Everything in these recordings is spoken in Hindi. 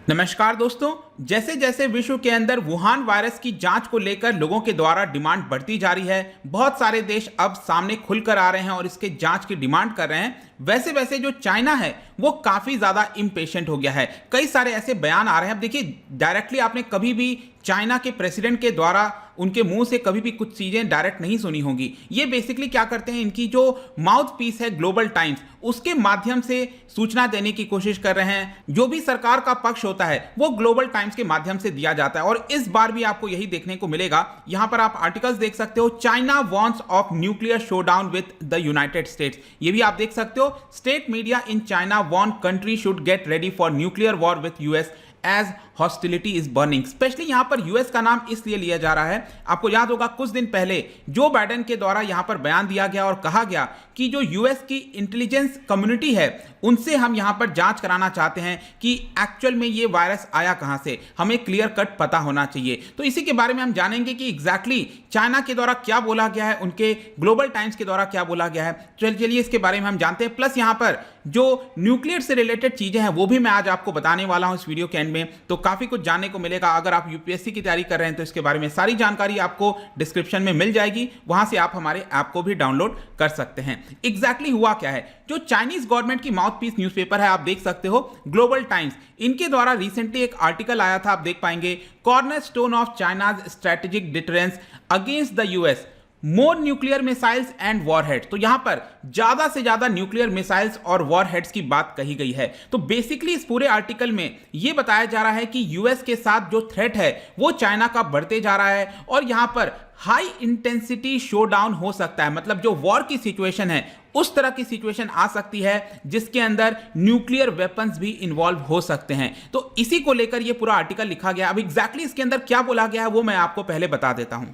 नमस्कार दोस्तों। जैसे जैसे विश्व के अंदर वुहान वायरस की जांच को लेकर लोगों के द्वारा डिमांड बढ़ती जा रही है, बहुत सारे देश अब सामने खुलकर आ रहे हैं और इसके जांच की डिमांड कर रहे हैं। वैसे वैसे जो चाइना है वो काफी ज्यादा इम्पेशेंट हो गया है। कई सारे ऐसे बयान आ रहे हैं। अब देखिए, डायरेक्टली आपने कभी भी चाइना के प्रेसिडेंट के द्वारा उनके मुंह से कभी भी कुछ चीजें डायरेक्ट नहीं सुनी होंगी। ये बेसिकली क्या करते हैं, इनकी जो माउथ पीस है ग्लोबल टाइम्स, उसके माध्यम से सूचना देने की कोशिश कर रहे हैं। जो भी सरकार का पक्ष होता है वो ग्लोबल टाइम्स के माध्यम से दिया जाता है और इस बार भी आपको यही देखने को मिलेगा। यहां पर आप आर्टिकल्स देख सकते हो, China wants of nuclear showdown with the United States. ये भी आप देख सकते हो, state media in China want country should get ready for nuclear war with US as hostility is burning. Specially यहां पर यूएस का नाम इसलिए लिया जा रहा है, आपको याद होगा कुछ दिन पहले जो बाइडेन के द्वारा यहां पर बयान दिया गया और कहा गया कि जो यूएस की इंटेलिजेंस कम्युनिटी है उनसे हम यहां पर जांच कराना चाहते हैं कि एक्चुअल में ये वायरस आया कहां से, हमें क्लियर कट पता होना चाहिए। तो इसी के बारे में हम जानेंगे कि एग्जैक्टली चाइना के द्वारा क्या बोला गया है, उनके ग्लोबल टाइम्स के द्वारा क्या बोला गया है। चलिए इसके बारे में हम जानते हैं। प्लस यहां पर जो न्यूक्लियर से रिलेटेड चीजें हैं वो भी मैं आज आपको बताने वाला हूं इस वीडियो के एंड में, तो काफी कुछ जानने को मिलेगा। अगर आप यूपीएससी की तैयारी कर रहे हैं तो इसके बारे में सारी जानकारी आपको डिस्क्रिप्शन में मिल जाएगी, वहां से आप हमारे ऐप को भी डाउनलोड कर सकते हैं। एग्जैक्टली हुआ क्या है, जो चाइनीज गवर्नमेंट की माउथपीस न्यूज़पेपर है, आप देख सकते हो ग्लोबल टाइम्स, इनके द्वारा रिसेंटली एक आर्टिकल आया था, आप देख पाएंगे, cornerstone of China's strategic deterrence against the US, more nuclear missiles and warheads. तो यहां पर ज्यादा से ज्यादा न्यूक्लियर मिसाइल्स और वॉरहेड्स की बात कही गई है। तो बेसिकली इस पूरे आर्टिकल में यह बताया जा रहा है कि यूएस के साथ जो थ्रेट है वो चाइना का बढ़ते जा रहा है और यहां पर हाई इंटेंसिटी शोडाउन हो सकता है। मतलब जो वॉर की सिचुएशन है उस तरह की सिचुएशन आ सकती है जिसके अंदर न्यूक्लियर वेपन्स भी इन्वॉल्व हो सकते हैं। तो इसी को लेकर यह पूरा आर्टिकल लिखा गया। अब एग्जैक्टली इसके अंदर क्या बोला गया है वो मैं आपको पहले बता देता हूं।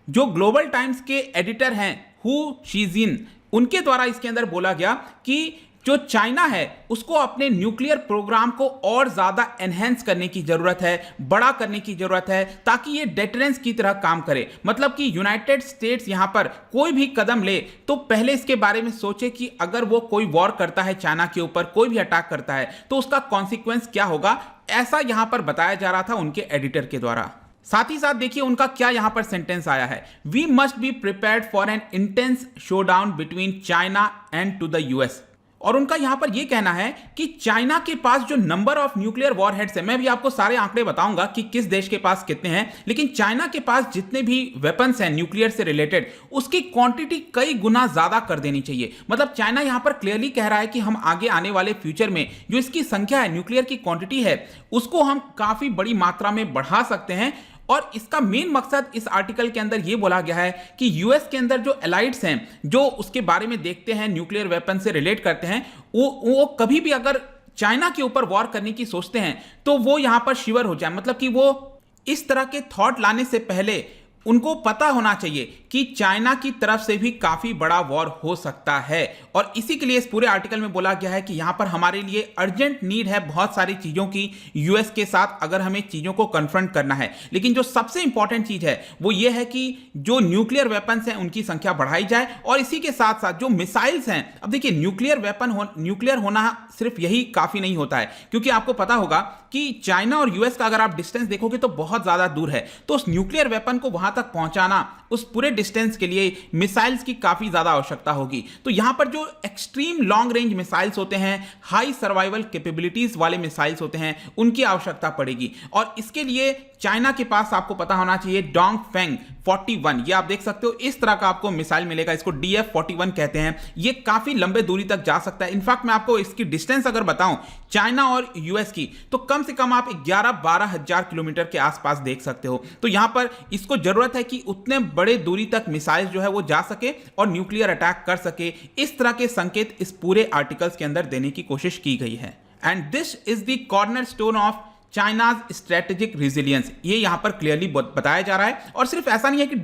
जो ग्लोबल टाइम्स के एडिटर हैं हु शीजिन, उनके द्वारा इसके अंदर बोला गया कि जो चाइना है उसको अपने न्यूक्लियर प्रोग्राम को और ज्यादा एनहेंस करने की जरूरत है, बड़ा करने की जरूरत है, ताकि ये डेटरेंस की तरह काम करे। मतलब कि यूनाइटेड स्टेट्स यहां पर कोई भी कदम ले तो पहले इसके बारे में सोचे कि अगर वो कोई वॉर करता है चाइना के ऊपर, कोई भी अटैक करता है तो उसका कॉन्सिक्वेंस क्या होगा, ऐसा यहां पर बताया जा रहा था उनके एडिटर के द्वारा। साथ ही साथ देखिए उनका क्या यहां पर सेंटेंस आया है, we must be prepared for an intense showdown between China and to the US. और उनका यहां पर यह कहना है कि चाइना के पास जो नंबर ऑफ न्यूक्लियर वॉरहेड्स है, मैं भी आपको सारे आंकड़े बताऊंगा कि किस देश के पास कितने हैं, लेकिन चाइना के पास जितने भी वेपन्स हैं न्यूक्लियर से रिलेटेड उसकी क्वांटिटी कई गुना ज्यादा कर देनी चाहिए। मतलब चाइना यहां पर क्लियरली कह रहा है कि हम आगे आने वाले फ्यूचर में जो इसकी संख्या है, न्यूक्लियर की क्वांटिटी है, उसको हम काफी बड़ी मात्रा में बढ़ा सकते हैं। और इसका मेन मकसद इस आर्टिकल के अंदर यह बोला गया है कि यूएस के अंदर जो एलाइड्स हैं, जो उसके बारे में देखते हैं, न्यूक्लियर वेपन से रिलेट करते हैं, वो कभी भी अगर चाइना के ऊपर वॉर करने की सोचते हैं तो वो यहां पर शिवर हो जाए। मतलब कि वो इस तरह के थॉट लाने से पहले उनको पता होना चाहिए कि चाइना की तरफ से भी काफी बड़ा वॉर हो सकता है। और इसी के लिए इस पूरे आर्टिकल में बोला गया है कि यहां पर हमारे लिए अर्जेंट नीड है बहुत सारी चीजों की यूएस के साथ, अगर हमें चीजों को कन्फ्रंट करना है। लेकिन जो सबसे इंपॉर्टेंट चीज है वो ये है कि जो न्यूक्लियर वेपन्स हैं उनकी संख्या बढ़ाई जाए और इसी के साथ साथ जो मिसाइल्स हैं, अब देखिए न्यूक्लियर होना सिर्फ यही काफी नहीं होता है, क्योंकि आपको पता होगा कि चाइना और यूएस का अगर आप डिस्टेंस देखोगे तो बहुत ज्यादा दूर है। तो उस न्यूक्लियर वेपन को वहां तक पहुंचाना, उस पूरे डिस्टेंस के लिए मिसाइल्स की काफी ज्यादा आवश्यकता होगी। तो यहां पर जो एक्सट्रीम लॉन्ग रेंज मिसाइल्स होते हैं, हाई सर्वाइवल कैपेबिलिटीज वाले मिसाइल्स होते हैं, उनकी आवश्यकता पड़ेगी। और इसके लिए चाइना के पास आपको पता होना चाहिए डोंगफेंग 41, ये आप देख सकते हो, इस तरह का आपको मिसाइल मिलेगा, इसको DF-41 कहते हैं। ये काफी लंबे दूरी तक जा सकता है। इनफैक्ट मैं आपको इसकी डिस्टेंस अगर बताऊं चाइना और यूएस की, तो कम से कम आप 11-12 हजार किलोमीटर के आसपास देख सकते हो। तो यहां पर इसको जरूरत है कि उतने बड़े दूरी तक मिसाइल जो है वो जा सके और न्यूक्लियर अटैक कर सके। इस तरह के संकेत इस पूरे आर्टिकल्स के अंदर देने की कोशिश की गई है। And this is the cornerstone of China's strategic resilience, ये यहां पर क्लियरली बताया जा रहा है। और सिर्फ ऐसा नहीं है कि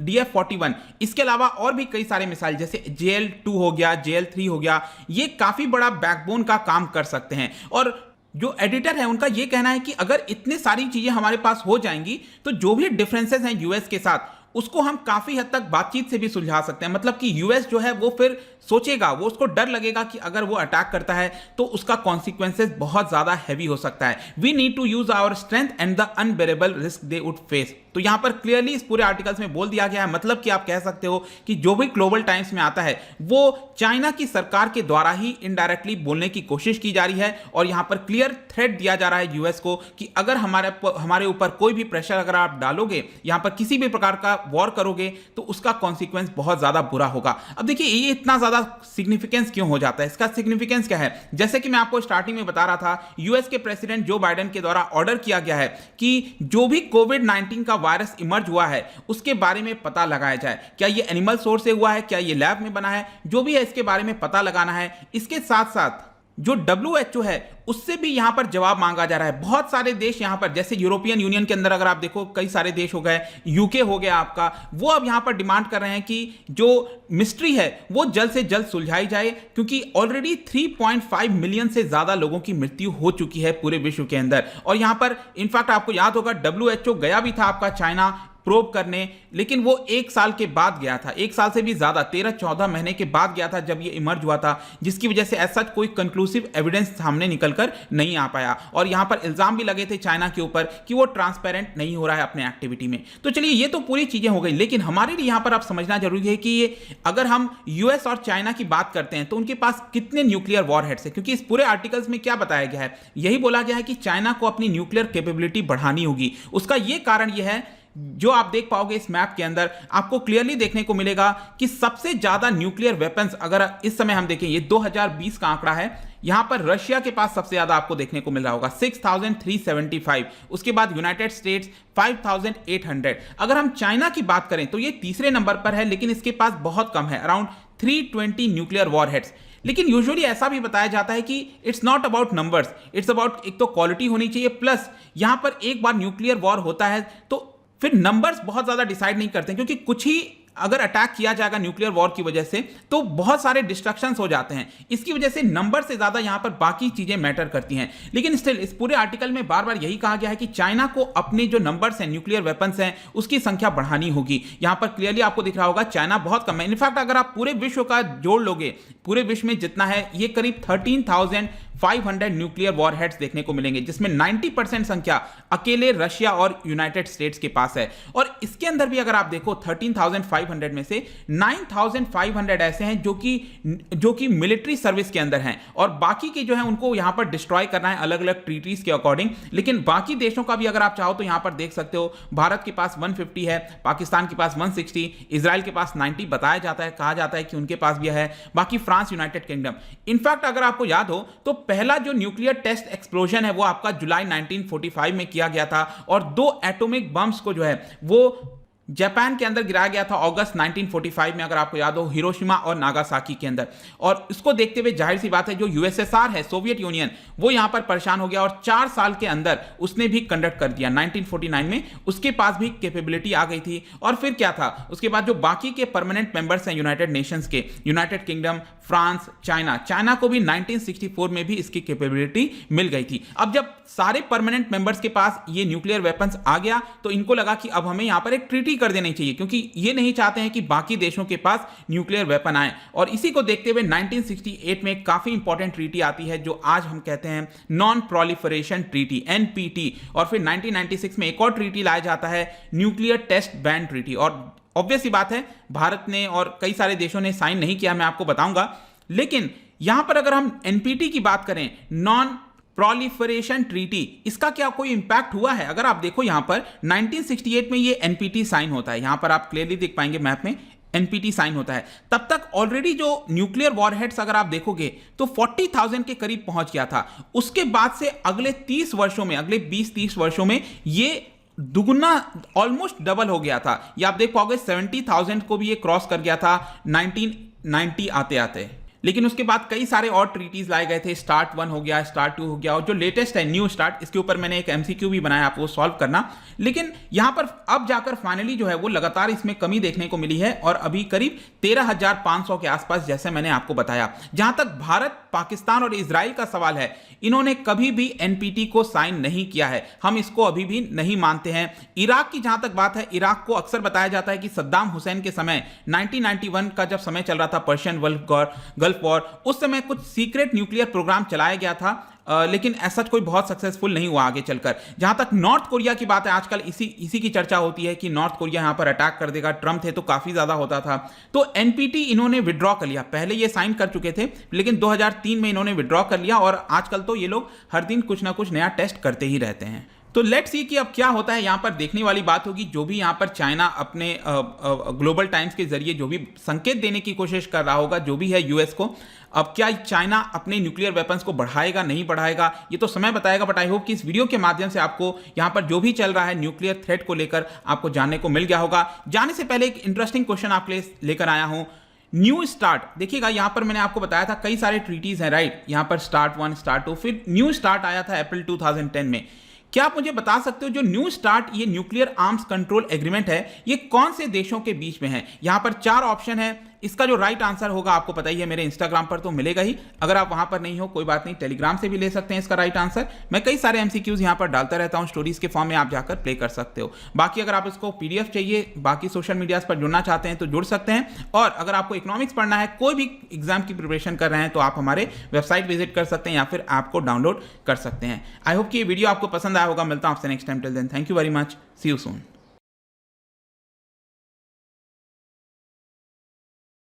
DF-41, इसके अलावा और भी कई सारे मिसाइल जैसे JL-2 हो गया, JL-3 हो गया, ये काफी बड़ा बैकबोन का काम कर सकते हैं। और जो एडिटर है उनका यह कहना है कि अगर इतनी सारी चीजें हमारे पास हो जाएंगी तो जो भी डिफरेंसेस हैं यूएस के साथ उसको हम काफी हद तक बातचीत से भी सुलझा सकते हैं। मतलब कि यूएस जो है वो फिर सोचेगा, वो उसको डर लगेगा कि अगर वो अटैक करता है तो उसका कॉन्सिक्वेंसेस बहुत ज्यादा हैवी हो सकता है। We need to use our strength and the unbearable risk they would face. तो यहां पर क्लियरली इस पूरे आर्टिकल्स में बोल दिया गया है, मतलब कि आप कह सकते हो कि जो भी ग्लोबल टाइम्स में आता है वो चाइना की सरकार के द्वारा ही इनडायरेक्टली बोलने की कोशिश की जा रही है, और यहां पर क्लियर थ्रेट दिया जा रहा है यूएस को कि अगर हमारे ऊपर कोई भी प्रेशर अगर आप डालोगे, यहां पर किसी भी प्रकार का वॉर करोगे, तो उसका कॉन्सिक्वेंस बहुत ज्यादा बुरा होगा। अब देखिए ये इतना ज्यादा सिग्निफिकेंस क्यों हो जाता है, इसका सिग्निफिकेंस क्या है? जैसे कि मैं आपको स्टार्टिंग में बता रहा था, यूएस के प्रेसिडेंट जो बाइडेन के द्वारा ऑर्डर किया गया है कि जो भी कोविड-19 का वायरस इमर्ज हुआ है उसके बारे में पता लगाया जाए। क्या ये एनिमल सोर्स से हुआ है, क्या ये लैब में बना है, जो भी है इसके बारे में पता लगाना है। इसके साथ साथ जो WHO है उससे भी यहां पर जवाब मांगा जा रहा है। बहुत सारे देश यहां पर, जैसे यूरोपियन यूनियन के अंदर अगर आप देखो कई सारे देश हो गए, यूके हो गया आपका, वो अब यहां पर डिमांड कर रहे हैं कि जो मिस्ट्री है वो जल्द से जल्द सुलझाई जाए, क्योंकि ऑलरेडी 3.5 मिलियन से ज्यादा लोगों की मृत्यु हो चुकी है पूरे विश्व के अंदर। और यहां पर इनफैक्ट आपको याद होगा WHO गया भी था आपका चाइना प्रोब करने, लेकिन वो 1 साल के बाद गया था, 1 साल से भी ज्यादा 13-14 महीने के बाद गया था जब ये इमर्ज हुआ था, जिसकी वजह से ऐसा कोई कंक्लूसिव एविडेंस सामने निकलकर नहीं आ पाया। और यहां पर इल्जाम भी लगे थे चाइना के ऊपर कि वो ट्रांसपेरेंट नहीं हो रहा है अपने एक्टिविटी में। तो चलिए ये तो पूरी चीजें हो गई, लेकिन हमारे लिए यहां पर आप समझना जरूरी है कि ये अगर हम यूएस और चाइना की बात करते हैं तो उनके पास कितने न्यूक्लियर वॉरहेड्स है, क्योंकि इस पूरे आर्टिकल्स में क्या बताया गया है, यही बोला गया है कि चाइना को अपनी न्यूक्लियर कैपेबिलिटी बढ़ानी होगी। उसका यह कारण यह है, जो आप देख पाओगे इस मैप के अंदर आपको क्लियरली देखने को मिलेगा कि सबसे ज्यादा न्यूक्लियर वेपन्स अगर इस समय हम देखें, ये 2020 का आंकड़ा है, यहां पर रशिया के पास सबसे ज्यादा आपको देखने को मिल रहा होगा 6375, उसके बाद यूनाइटेड स्टेट्स 5800। अगर हम चाइना की बात करें तो ये तीसरे नंबर पर है, लेकिन इसके पास बहुत कम है, अराउंड 320 न्यूक्लियर वॉरहेड्स। लेकिन यूजुअली ऐसा भी बताया जाता है कि it's not about numbers, it's about एक तो क्वालिटी होनी चाहिए, प्लस यहां पर एक बार न्यूक्लियर वॉर होता है तो फिर नंबर्स बहुत ज्यादा डिसाइड नहीं करते, क्योंकि कुछ ही अगर अटैक किया जाएगा न्यूक्लियर वॉर की वजह से तो बहुत सारे डिस्ट्रक्शंस हो जाते हैं। इसकी वजह से नंबर से ज्यादा यहां पर बाकी चीजें मैटर करती हैं। लेकिन स्टिल इस पूरे आर्टिकल में बार बार यही कहा गया है कि चाइना को अपने जो नंबर्स हैं, न्यूक्लियर वेपन्स हैं, उसकी संख्या बढ़ानी होगी। यहां पर क्लियरली आपको दिख रहा होगा चाइना बहुत कम है। इनफैक्ट अगर आप पूरे विश्व का जोड़ लोगे, पूरे विश्व में जितना है ये करीब 13,500 न्यूक्लियर वॉरहेड्स देखने को मिलेंगे, जिसमें 90% संख्या अकेले रशिया और यूनाइटेड स्टेट्स के पास है। और इसके अंदर भी अगर आप देखो 13,500 में से 9,500 ऐसे हैं जो कि मिलिट्री सर्विस के अंदर हैं, और बाकी के जो है उनको यहां पर डिस्ट्रॉय करना है अलग अलग ट्रीटीज के अकॉर्डिंग। लेकिन बाकी देशों का भी अगर आप चाहो तो यहां पर देख सकते हो, भारत के पास 150 है, पाकिस्तान के पास 160, इजराइल के पास 90 बताया जाता है, कहा जाता है कि उनके पास भी है, बाकी फ्रांस, यूनाइटेड किंगडम। इनफैक्ट अगर आपको याद हो तो पहला जो न्यूक्लियर टेस्ट एक्सप्लोजन है वो आपका जुलाई 1945 में किया गया था, और 2 एटॉमिक बम्स को जो है वो जापान के अंदर गिराया गया था अगस्त 1945 में, अगर आपको याद हो, हिरोशिमा और नागासाकी के अंदर। और इसको देखते हुए जाहिर सी बात है जो यूएसएसआर है, सोवियत यूनियन, वो यहां पर परेशान हो गया और 4 साल के अंदर उसने भी कंडक्ट कर दिया। 1949 में उसके पास भी कैपेबिलिटी आ गई थी। और फिर क्या था उसके बाद, जो बाकी के परमानेंट मेंबर्स हैं यूनाइटेड नेशंस के, यूनाइटेड किंगडम, फ्रांस, चाइना को भी 1964 में भी इसकी कैपेबिलिटी मिल गई थी। अब जब सारे परमानेंट मेंबर्स के पास ये न्यूक्लियर वेपन्स आ गया तो इनको लगा कि अब हमें यहां पर एक ट्रीटी कर देनी चाहिए, क्योंकि ये नहीं चाहते हैं कि बाकी देशों के पास न्यूक्लियर वेपन आए। और इसी को देखते हुए 1968 में एक काफी इंपॉर्टेंट ट्रीटी आती है जो आज हम कहते हैं नॉन प्रोलिफरेशन ट्रीटी, NPT। और फिर 1996 में एक और ट्रीटी लाया जाता है, न्यूक्लियर टेस्ट बैन ट्रीटी। और ऑब्वियस सी बात है भारत ने और कई सारे देशों ने साइन नहीं किया, मैं आपको बताऊंगा। लेकिन यहां पर अगर हम NPT की बात करें, नॉन प्रोलिफरेशन ट्रीटी, इसका क्या कोई इंपैक्ट हुआ है? अगर आप देखो यहां पर 1968 में ये NPT साइन होता है, यहां पर आप क्लियरली देख पाएंगे मैप में NPT साइन होता है। तब तक ऑलरेडी जो न्यूक्लियर वॉरहेड्स अगर आप देखोगे तो 40,000 के करीब पहुंच गया था। उसके बाद से अगले 30 वर्षों में, अगले 20-30 वर्षों में ये दुगुना, ऑलमोस्ट डबल हो गया था। ये आप देख पाओगे 70,000 को भी ये क्रॉस कर गया था 1990 आते आते। लेकिन उसके बाद कई सारे और ट्रीटीज लाए गए थे, स्टार्ट 1 हो गया, स्टार्ट 2 हो गया, और जो लेटेस्ट है न्यू स्टार्ट, इसके ऊपर मैंने एक MCQ भी बनाया, आपको सॉल्व करना। लेकिन यहां पर अब जाकर फाइनली जो है वो लगातार इसमें कमी देखने को मिली है, और अभी करीब 13,500 के आसपास, जैसे मैंने आपको बताया। जहां तक भारत पाकिस्तान और इजराइल का सवाल है, इन्होंने कभी भी एनपीटी को साइन नहीं किया है, हम इसको अभी भी नहीं मानते हैं। इराक की जहां तक बात है, इराक को अक्सर बताया जाता है कि सद्दाम हुसैन के समय 1991 का जब समय चल रहा था, पर्शियन गल्फ वॉर, उस समय कुछ सीक्रेट न्यूक्लियर प्रोग्राम चलाया गया था, लेकिन ऐसा कोई बहुत सक्सेसफुल नहीं हुआ आगे चलकर। जहां तक नॉर्थ कोरिया की बात है, आजकल इसी की चर्चा होती है कि नॉर्थ कोरिया यहां पर अटैक कर देगा, ट्रम्प थे तो काफी ज्यादा होता था। तो एनपीटी इन्होंने विड्रॉ कर लिया, पहले ये साइन कर चुके थे लेकिन 2003 में इन्होंने विड्रॉ कर लिया, और आजकल तो ये लोग हर दिन कुछ ना कुछ नया टेस्ट करते ही रहते हैं। तो लेट्स सी कि अब क्या होता है। यहां पर देखने वाली बात होगी, जो भी यहां पर चाइना अपने ग्लोबल टाइम्स के जरिए जो भी संकेत देने की कोशिश कर रहा होगा, जो भी है यूएस को, अब क्या चाइना अपने न्यूक्लियर वेपन्स को बढ़ाएगा नहीं बढ़ाएगा, ये तो समय बताएगा। बट आई होप कि इस वीडियो के माध्यम से आपको यहां पर जो भी चल रहा है न्यूक्लियर थ्रेट को लेकर आपको जानने को मिल गया होगा। जाने से पहले एक इंटरेस्टिंग क्वेश्चन आपके लिए लेकर आया हूं। न्यू स्टार्ट, देखिएगा यहां पर मैंने आपको बताया था कई सारे ट्रीटीज हैं, राइट। यहां पर स्टार्ट 1, स्टार्ट 2, फिर न्यू स्टार्ट आया था अप्रैल 2010 में। क्या आप मुझे बता सकते हो जो न्यू स्टार्ट ये न्यूक्लियर आर्म्स कंट्रोल एग्रीमेंट है, ये कौन से देशों के बीच में है? यहां पर 4 ऑप्शन है। इसका जो राइट आंसर होगा आपको पता ही है, मेरे इंस्टाग्राम पर तो मिलेगा ही। अगर आप वहां पर नहीं हो कोई बात नहीं, टेलीग्राम से भी ले सकते हैं इसका राइट आंसर। मैं कई सारे एमसीक्यूज यहां पर डालता रहता हूं, स्टोरीज के फॉर्म में आप जाकर प्ले कर सकते हो। बाकी अगर आप इसको पीडीएफ चाहिए, बाकी सोशल मीडियाज पर जुड़ना चाहते हैं तो जुड़ सकते हैं। और अगर आपको इकोनॉमिक्स पढ़ना है, कोई भी एग्जाम की प्रिपरेशन कर रहे हैं, तो आप हमारे वेबसाइट विजिट कर सकते हैं या फिर ऐप को डाउनलोड कर सकते हैं। आई होप कि ये वीडियो आपको पसंद आया होगा। मिलता हूं आपसे next time. Till then, thank you very much, see you soon.